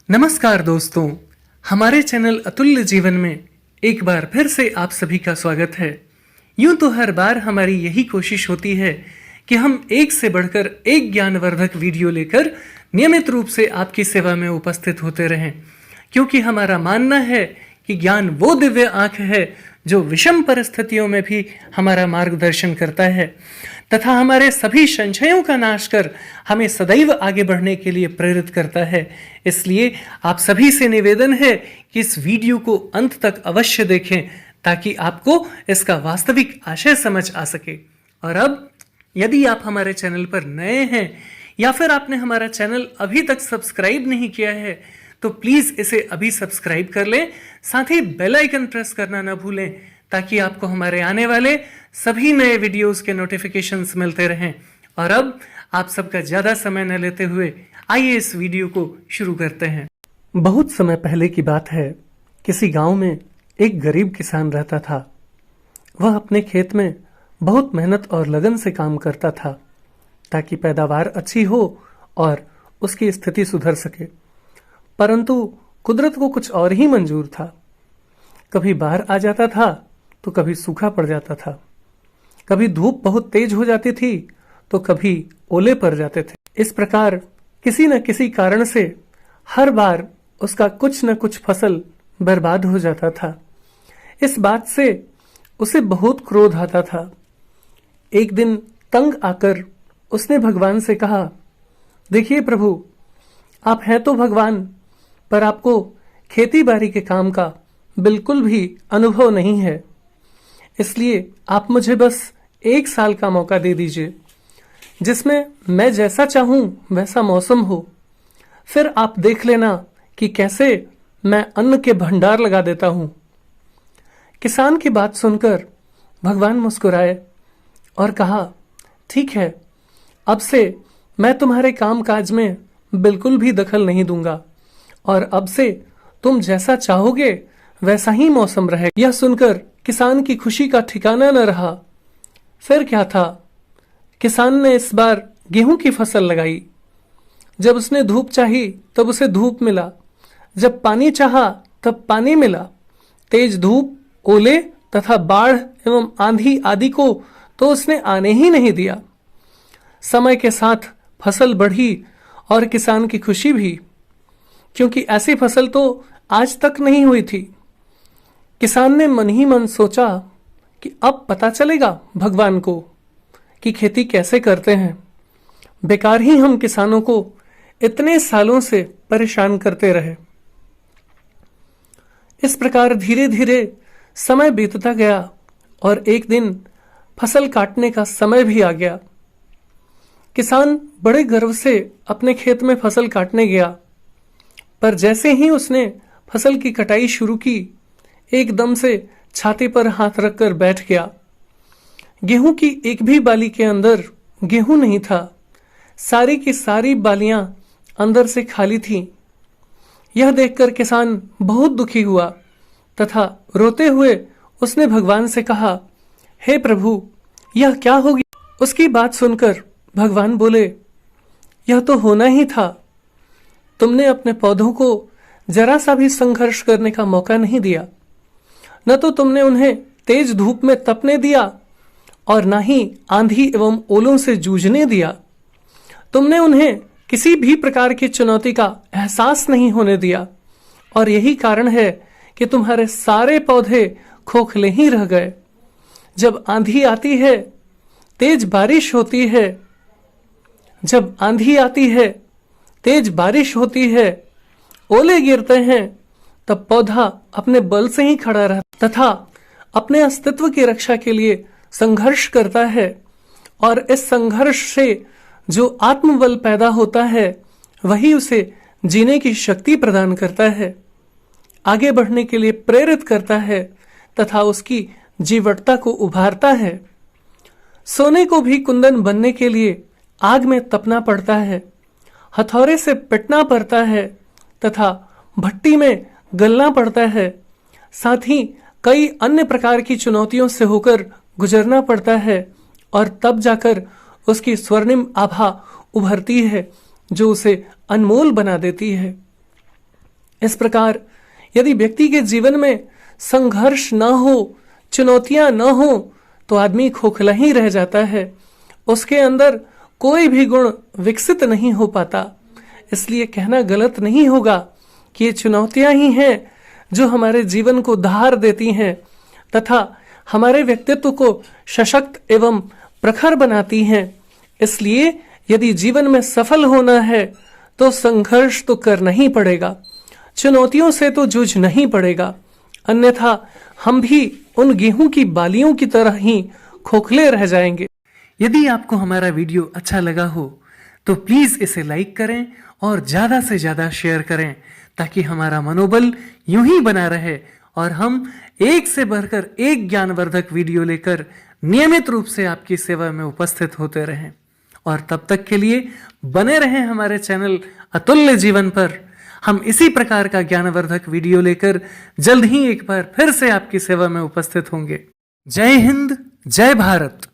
नमस्कार दोस्तों, हमारे चैनल अतुल्य जीवन में एक बार फिर से आप सभी का स्वागत है। यूं तो हर बार हमारी यही कोशिश होती है कि हम एक से बढ़कर एक ज्ञानवर्धक वीडियो लेकर नियमित रूप से आपकी सेवा में उपस्थित होते रहें, क्योंकि हमारा मानना है कि ज्ञान वो दिव्य आंख है जो विषम परिस्थितियों में भी हमारा मार्गदर्शन करता है तथा हमारे सभी संशयों का नाश कर हमें सदैव आगे बढ़ने के लिए प्रेरित करता है। इसलिए आप सभी से निवेदन है कि इस वीडियो को अंत तक अवश्य देखें ताकि आपको इसका वास्तविक आशय समझ आ सके। और अब यदि आप हमारे चैनल पर नए हैं या फिर आपने हमारा चैनल अभी तक सब्सक्राइब नहीं किया है तो प्लीज इसे अभी सब्सक्राइब कर लें, साथ ही बेल आइकन प्रेस करना ना भूलें ताकि आपको हमारे आने वाले सभी नए वीडियोस के नोटिफिकेशंस मिलते रहें। और अब आप सबका ज्यादा समय न लेते हुए आइए इस वीडियो को शुरू करते हैं। बहुत समय पहले की बात है, किसी गांव में एक गरीब किसान रहता था। वह अपने खेत में बहुत मेहनत और लगन से काम करता था ताकि पैदावार अच्छी हो और उसकी स्थिति सुधर सके, परंतु कुदरत को कुछ और ही मंजूर था। कभी बाढ़ आ जाता था तो कभी सूखा पड़ जाता था, कभी धूप बहुत तेज हो जाती थी तो कभी ओले पड़ जाते थे। इस प्रकार किसी न किसी कारण से हर बार उसका कुछ न कुछ फसल बर्बाद हो जाता था। इस बात से उसे बहुत क्रोध आता था। एक दिन तंग आकर उसने भगवान से कहा, देखिए प्रभु, आप हैं तो भगवान, पर आपको खेती बाड़ी के काम का बिल्कुल भी अनुभव नहीं है, इसलिए आप मुझे बस 1 साल का मौका दे दीजिए जिसमें मैं जैसा चाहूं वैसा मौसम हो। फिर आप देख लेना कि कैसे मैं अन्न के भंडार लगा देता हूं। किसान की बात सुनकर भगवान मुस्कुराए और कहा, ठीक है, अब से मैं तुम्हारे काम काज में बिल्कुल भी दखल नहीं दूंगा और अब से तुम जैसा चाहोगे वैसा ही मौसम रहेगा। यह सुनकर किसान की खुशी का ठिकाना न रहा। फिर क्या था, किसान ने इस बार गेहूं की फसल लगाई। जब उसने धूप चाही तब उसे धूप मिला, जब पानी चाहा तब पानी मिला। तेज धूप, ओले तथा बाढ़ एवं आंधी आदि को तो उसने आने ही नहीं दिया। समय के साथ फसल बढ़ी और किसान की खुशी भी, क्योंकि ऐसी फसल तो आज तक नहीं हुई थी। किसान ने मन ही मन सोचा कि अब पता चलेगा भगवान को कि खेती कैसे करते हैं। बेकार ही हम किसानों को इतने सालों से परेशान करते रहे। इस प्रकार धीरे धीरे समय बीतता गया और एक दिन फसल काटने का समय भी आ गया। किसान बड़े गर्व से अपने खेत में फसल काटने गया, पर जैसे ही उसने फसल की कटाई शुरू की, एकदम से छाती पर हाथ रखकर बैठ गया। गेहूं की एक भी बाली के अंदर गेहूं नहीं था। सारी की सारी बालियां अंदर से खाली थीं। यह देखकर किसान बहुत दुखी हुआ तथा रोते हुए उसने भगवान से कहा, हे प्रभु, यह क्या हो गया? उसकी बात सुनकर भगवान बोले, यह तो होना ही था। तुमने अपने पौधों को जरा सा भी संघर्ष करने का मौका नहीं दिया। न तो तुमने उन्हें तेज धूप में तपने दिया और न ही आंधी एवं ओलों से जूझने दिया। तुमने उन्हें किसी भी प्रकार की चुनौती का एहसास नहीं होने दिया और यही कारण है कि तुम्हारे सारे पौधे खोखले ही रह गए। जब आंधी आती है, तेज बारिश होती है, जब आंधी आती है, तेज बारिश होती है, ओले गिरते हैं, तब पौधा अपने बल से ही खड़ा रहता तथा अपने अस्तित्व की रक्षा के लिए संघर्ष करता है। और इस संघर्ष से जो आत्मबल पैदा होता है वही उसे जीने की शक्ति प्रदान करता है, आगे बढ़ने के लिए प्रेरित करता है तथा उसकी जीवटता को उभारता है। सोने को भी कुंदन बनने के लिए आग में तपना पड़ता है, हथौड़े से पिटना पड़ता है तथा भट्टी में गलना पड़ता है। साथ ही कई अन्य प्रकार की चुनौतियों से होकर गुजरना पड़ता है और तब जाकर उसकी स्वर्णिम आभा उभरती है जो उसे अनमोल बना देती है। इस प्रकार यदि व्यक्ति के जीवन में संघर्ष न हो, चुनौतियां न हो, तो आदमी खोखला ही रह जाता है। उसके अंदर कोई भी गुण विकसित नहीं हो पाता। इसलिए कहना गलत नहीं होगा कि ये चुनौतियां ही हैं जो हमारे जीवन को धार देती हैं तथा हमारे व्यक्तित्व को सशक्त एवं प्रखर बनाती हैं। इसलिए यदि जीवन में सफल होना है तो संघर्ष तो करना ही पड़ेगा, चुनौतियों से तो जूझना ही पड़ेगा, अन्यथा हम भी उन गेहूं की बालियों की तरह ही खोखले रह जाएंगे। यदि आपको हमारा वीडियो अच्छा लगा हो तो प्लीज इसे लाइक करें और ज्यादा से ज्यादा शेयर करें, ताकि हमारा मनोबल यूं ही बना रहे और हम एक से बढ़कर एक ज्ञानवर्धक वीडियो लेकर नियमित रूप से आपकी सेवा में उपस्थित होते रहें। और तब तक के लिए बने रहें हमारे चैनल अतुल्य जीवन पर। हम इसी प्रकार का ज्ञानवर्धक वीडियो लेकर जल्द ही एक बार फिर से आपकी सेवा में उपस्थित होंगे। जय हिंद, जय भारत।